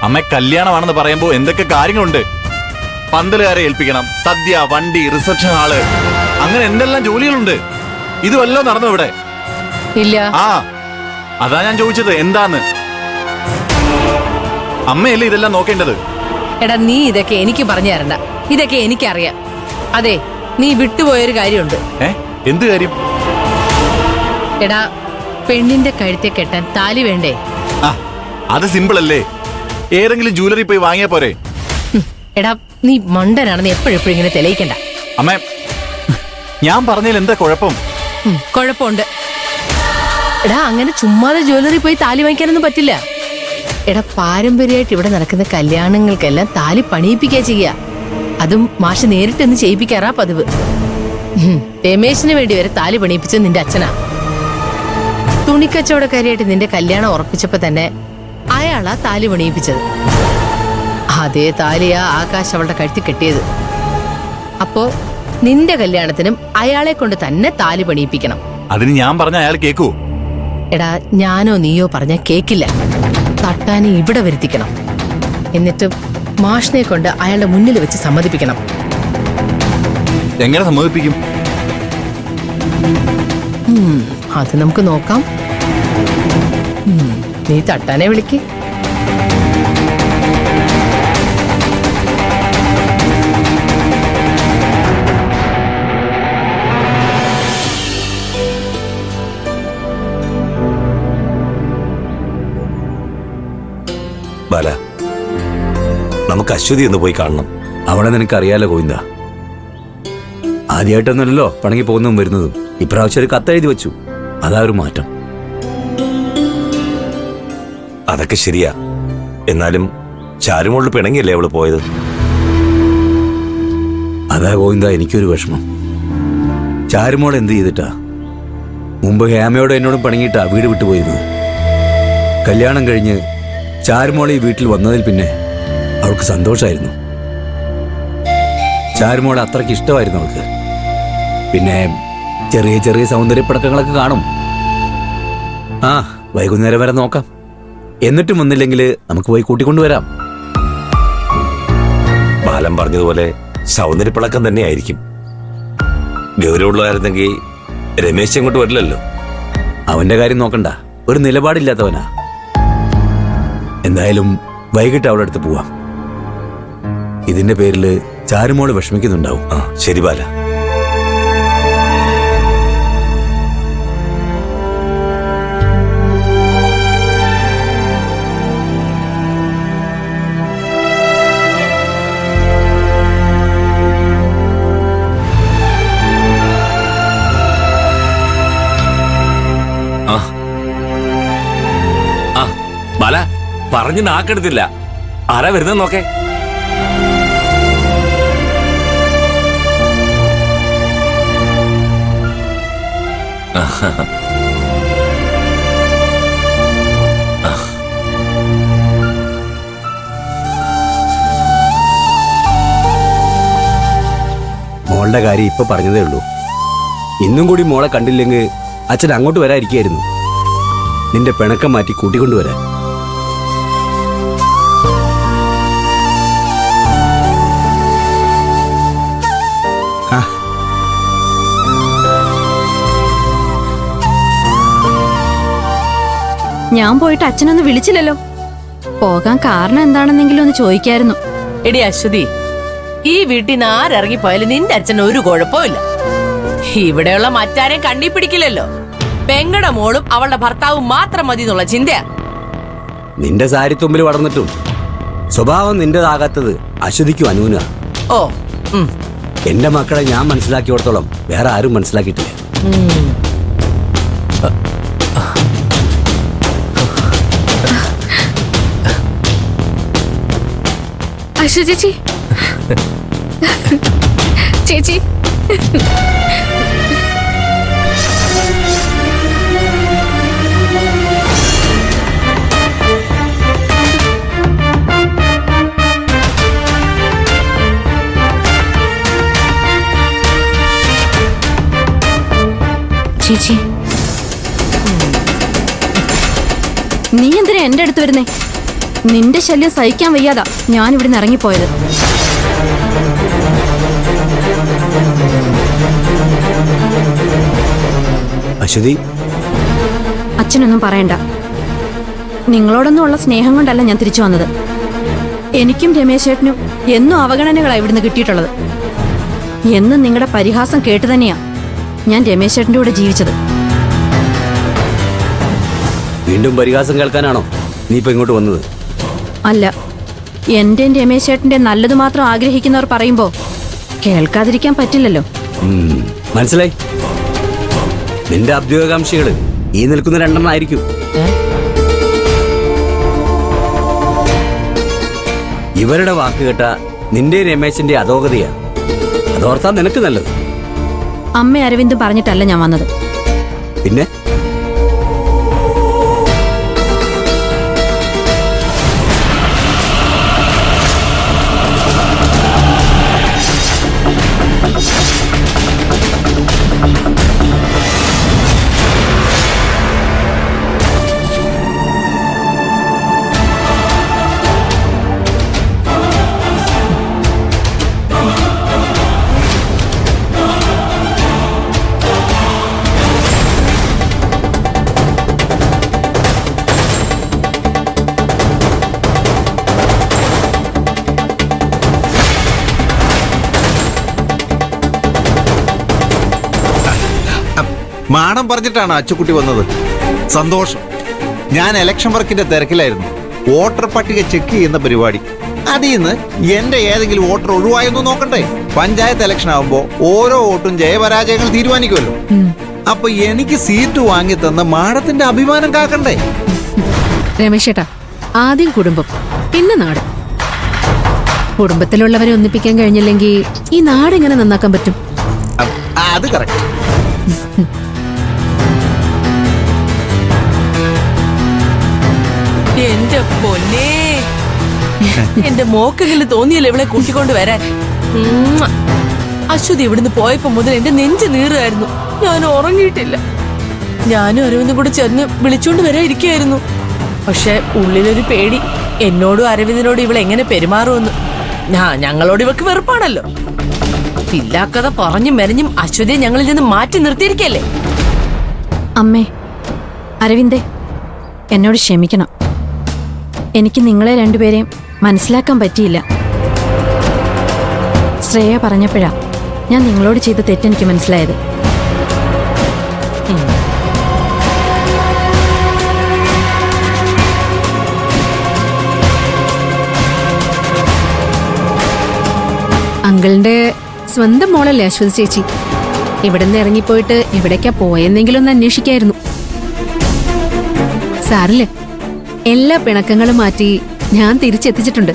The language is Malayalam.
അമ്മ കല്യാണമാണെന്ന് പറയുമ്പോ എന്തൊക്കെ കാര്യങ്ങളുണ്ട്. പന്തലുകാരെ ഏൽപ്പിക്കണം, സദ്യ, വണ്ടി, റിസപ്ഷൻ ഹാള്, അങ്ങനെ എന്തെല്ലാം ജോലികളുണ്ട്. ഇത് വല്ലതും നടന്നു ഇവിടെ? ഇല്ല. ആ അതാ ഞാൻ ചോദിച്ചത് എന്താന്ന്. അമ്മയല്ലേ ഇതെല്ലാം നോക്കേണ്ടത്. എടാ നീ ഇതൊക്കെ എനിക്ക് പറഞ്ഞു തരണ്ട, ഇതൊക്കെ എനിക്കറിയാം. അതെ, നീ വിട്ടുപോയൊരു കാര്യമുണ്ട്. എന്ത് കാര്യം? എടാ, പെണ്ണിന്റെ കഴുത്തെ കെട്ടാൻ താലി വേണ്ടേ? ആ അത് സിമ്പിൾ അല്ലേ, ഏതെങ്കിലും ജ്വല്ലറി പോയി വാങ്ങിയാ പോരെ? എടാ നീ മണ്ടനാണെന്ന് എപ്പോഴെപ്പോഴും ഇങ്ങനെ തെളിയിക്കണ്ട. അമ്മേ, ഞാൻ പറഞ്ഞതിൽ എന്താ കുഴപ്പം? കുഴപ്പമുണ്ട്. എടാ അങ്ങനെ ചുമ്മാതെ ജ്വല്ലറി പോയി താലി വാങ്ങിക്കാനൊന്നും പറ്റില്ല. എടാ പാരമ്പര്യമായിട്ട് ഇവിടെ നടക്കുന്ന കല്യാണങ്ങൾക്കെല്ലാം താലി പണിയിപ്പിക്കുക ചെയ്യുക. അതും മാഷ് നേരിട്ടൊന്ന് ചെയ്യിപ്പിക്കാറാ പതിവ്. രമേശിന് വേണ്ടി വരെ താലി പണിയിപ്പിച്ചത് നിന്റെ അച്ഛനാ. തുണിക്കച്ചവടക്കാരിയായിട്ട് നിന്റെ കല്യാണം ഉറപ്പിച്ചപ്പോ തന്നെ അയാളാ താലി പണിയിപ്പിച്ചത്. അതേ താലിയാ ആകാശ് അവളുടെ കഴുത്തി കെട്ടിയത്. അപ്പോ നിന്റെ കല്യാണത്തിനും അയാളെ കൊണ്ട് തന്നെ താലി പണിയിപ്പിക്കണം. അതിന് ഞാൻ പറഞ്ഞ അയാൾ കേക്കൂ? എടാ ഞാനോ നീയോ പറഞ്ഞ കേക്കില്ല. തട്ടാനെ ഇവിടെ വരുത്തിക്കണം. എന്നിട്ട് മാഷിനെ കൊണ്ട് അയാളുടെ മുന്നിൽ വെച്ച് സമ്മതിപ്പിക്കണം. എങ്ങനെ സമ്മതിപ്പിക്കും? അത് നമുക്ക് നോക്കാം. നീ തട്ടാനെ വിളിക്ക്. ബാല, നമുക്ക് അശ്വതി ഒന്ന് പോയി കാണണം. അവളെ നിനക്കറിയാലോ ഗോവിന്ദ, ആദ്യമായിട്ടൊന്നുമല്ലോ പണങ്ങി പോകുന്നതും വരുന്നതും. ഇപ്രാവശ്യം ഒരു കത്തെഴുതി വെച്ചു, അതാ ഒരു മാറ്റം. അതൊക്കെ ശരിയാ, എന്നാലും ചാരുമോളിൽ പിണങ്ങിയല്ലേ അവള് പോയത്. അതാ ഗോവിന്ദ എനിക്കൊരു വിഷമം. ചാരുമോൾ എന്ത് ചെയ്തിട്ടാ? മുമ്പ് ഹേമയോട് എന്നോടും പിണങ്ങിയിട്ടാ വീട് വിട്ടുപോയിരുന്നത്. കല്യാണം കഴിഞ്ഞ് ചാരുമോൾ ഈ വീട്ടിൽ വന്നതിൽ പിന്നെ അവൾക്ക് സന്തോഷമായിരുന്നു. ചാരുമോളെ അത്രയ്ക്ക് ഇഷ്ടമായിരുന്നു അവൾക്ക്. പിന്നെ ചെറിയ ചെറിയ സൗന്ദര്യപ്പടക്കങ്ങളൊക്കെ കാണും. ആ വൈകുന്നേരം വരെ നോക്കാം. എന്നിട്ടും വന്നില്ലെങ്കിൽ നമുക്ക് പോയി കൂട്ടിക്കൊണ്ടുവരാം. ബാലൻ പറഞ്ഞതുപോലെ സൗന്ദര്യപ്പടക്കം തന്നെയായിരിക്കും. ഗൗരവമുള്ളതായിരുന്നെങ്കിൽ രമേശ് അങ്ങോട്ട് വരില്ലല്ലോ. അവന്റെ കാര്യം നോക്കണ്ട, ഒരു നിലപാടില്ലാത്തവനാ. എന്തായാലും വൈകിട്ട് അവളുടെ അടുത്ത് പോവാം. ഇതിന്റെ പേരിൽ ചാരുമോള് വിഷമിക്കുന്നുണ്ടാവും. ആ ശരി ബാല. ബാല പറഞ്ഞു നാക്കെടുത്തില്ല. ആരാ വരുന്നത് നോക്കേ. മോളുടെ കാര്യം ഇപ്പൊ പറഞ്ഞതേ ഉള്ളൂ. ഇന്നും കൂടി മോളെ കണ്ടില്ലെങ്കിൽ അച്ഛൻ അങ്ങോട്ട് വരാതിരിക്കായിരുന്നു. നിന്റെ പിണക്കം മാറ്റി കൂട്ടിക്കൊണ്ടുവരാൻ. ഞാൻ പോയിട്ട് അച്ഛനൊന്ന് വിളിച്ചില്ലല്ലോ. പോകാൻ കാരണം എന്താണെന്നെങ്കിലും ഒന്ന് ചോദിക്കായിരുന്നു. എടി അശ്വതി, ഈ വീട്ടിൽ നിന്ന് ആരിറങ്ങിപ്പോയാലും നിന്റെ അച്ഛൻ ഒരു കുഴപ്പമില്ല. ഇവിടെയുള്ള മറ്റാരെയും കണ്ണി പിടിക്കില്ലല്ലോ. പെങ്ങടെ മോളും അവളുടെ ഭർത്താവും മാത്രം മതി എന്നുള്ള ചിന്തയാ. നിന്റെ സാരിത്തുമ്പിൽ വളർന്നിട്ടും സ്വഭാവം നിന്റേതാകാത്തത് അശ്വതിക്കും അനുവിനാ. ഓ എന്റെ മക്കളെ ഞാൻ മനസ്സിലാക്കിയോടത്തോളം വേറെ ആരും മനസ്സിലാക്കിയിട്ടില്ല. അശ്വ ചേച്ചി, ചേച്ചി ചേച്ചി, നീ എന്തിനാ എന്റെ അടുത്ത് വരുന്നേ? നിന്റെ ശല്യം സഹിക്കാൻ വയ്യാതാ ഞാൻ ഇവിടുന്ന് ഇറങ്ങിപ്പോയത്. അശ്വതി, അച്ഛനൊന്നും പറയണ്ട. നിങ്ങളോടൊന്നുമുള്ള സ്നേഹം കൊണ്ടല്ല ഞാൻ തിരിച്ചു വന്നത്. എനിക്കും രമേശ് ചേട്ടനും എന്നും അവഗണനകളാണ് ഇവിടുന്ന് കിട്ടിയിട്ടുള്ളത്. എന്നും നിങ്ങളുടെ പരിഹാസം കേട്ടു തന്നെയാ ഞാൻ രമേശ് ചേട്ടൻ്റെ കൂടെ ജീവിച്ചത്. വീണ്ടും പരിഹാസം കേൾക്കാനാണോ നീ ഇപ്പൊ ഇങ്ങോട്ട് വന്നത്? അല്ല, എന്റെയും രമേശ് ചേട്ടന്റെ നല്ലത് മാത്രം ആഗ്രഹിക്കുന്നവർ പറയുമ്പോ കേൾക്കാതിരിക്കാൻ പറ്റില്ലല്ലോ. മനസ്സിലായി. നിന്റെ അഭ്യൂഹകാംക്ഷികള് ഈ നിൽക്കുന്ന രണ്ടെണ്ണം ആയിരിക്കും. ഇവരുടെ വാക്ക് കേട്ട നിന്റെ രമേശിന്റെ അധോഗതിയാ. അതോർത്താ നിനക്ക് നല്ലത്. അമ്മ അരവിന്ദ് പറഞ്ഞിട്ടല്ല ഞാൻ വന്നത്. പിന്നെ മാണം പറഞ്ഞിട്ടാണ് അച്ചുക്കുട്ടി വന്നത്. സന്തോഷം. ഞാൻ ഇലക്ഷൻ വർക്കിന്റെ തിരക്കിലായിരുന്നു. വോട്ടർ പട്ടിക ചെക്ക് ചെയ്യുന്ന പരിപാടി. അതിൽ നിന്ന് എന്റെ ഏതെങ്കിലും വോട്ടർ ഒഴിവായെന്ന് നോക്കണ്ടേ? പഞ്ചായത്ത് ഇലക്ഷൻ ആവുമ്പോ ഓരോ വോട്ടും ജയപരാജയങ്ങൾ തീരുമാനിക്കുമല്ലോ. അപ്പൊ എനിക്ക് സീറ്റ് വാങ്ങി തന്ന മാഡത്തിന്റെ അഭിമാനം കാക്കണ്ടേ? രമേശ് ചേട്ടാ, ആദ്യം കുടുംബം, പിന്നെ നാട്. കുടുംബത്തിലുള്ളവരെ ഒന്നിപ്പിക്കാൻ കഴിഞ്ഞില്ലെങ്കിൽ ഈ നാട് എങ്ങനെ നന്നാക്കാൻ പറ്റും? അത് കറക്റ്റ്. എന്റെ പൊന്നേ, എന്റെ മോക്കെങ്കിലും തോന്നിയല്ലോ ഇവളെ കൂട്ടിക്കൊണ്ട് വരാൻ. അശ്വതി ഇവിടുന്ന് പോയപ്പോ മുതൽ എന്റെ നെഞ്ച് നീറുമായിരുന്നു. ഞാൻ ഉറങ്ങിയിട്ടില്ല. ഞാനും അരവിന്ദും കൂടെ ചെന്ന് വിളിച്ചോണ്ട് വരാതിരിക്കായിരുന്നു. പക്ഷെ ഉള്ളിലൊരു പേടി, എന്നോടും അരവിന്ദിനോടും ഇവളെ എങ്ങനെ പെരുമാറുമെന്ന്. ഞങ്ങളോട് ഇവക്ക് വെറുപ്പാണല്ലോ. ഇല്ലാക്കഥ പറഞ്ഞും മെനഞ്ഞും അശ്വതിയെ ഞങ്ങളിൽ നിന്ന് മാറ്റി നിർത്തിയിരിക്കല്ലേ. അമ്മേ, അരവിന്ദേ, എന്നോട് ക്ഷമിക്കണം. എനിക്ക് നിങ്ങളെ രണ്ടുപേരെയും മനസ്സിലാക്കാൻ പറ്റിയില്ല. ശ്രേയ പറഞ്ഞപ്പോഴാ ഞാൻ നിങ്ങളോട് ചെയ്ത തെറ്റെനിക്ക് മനസ്സിലായത്. അങ്കിളിന്റെ സ്വന്തം മോളല്ലേ അശ്വതി ചേച്ചി? ഇവിടുന്ന് ഇറങ്ങിപ്പോയിട്ട് എവിടേക്കാ പോയെന്നെങ്കിലും ഒന്ന് അന്വേഷിക്കായിരുന്നു. സാറില്ലേ, എല്ലാ പിണക്കങ്ങളും മാറ്റി ഞാൻ തിരിച്ചെത്തിച്ചിട്ടുണ്ട്.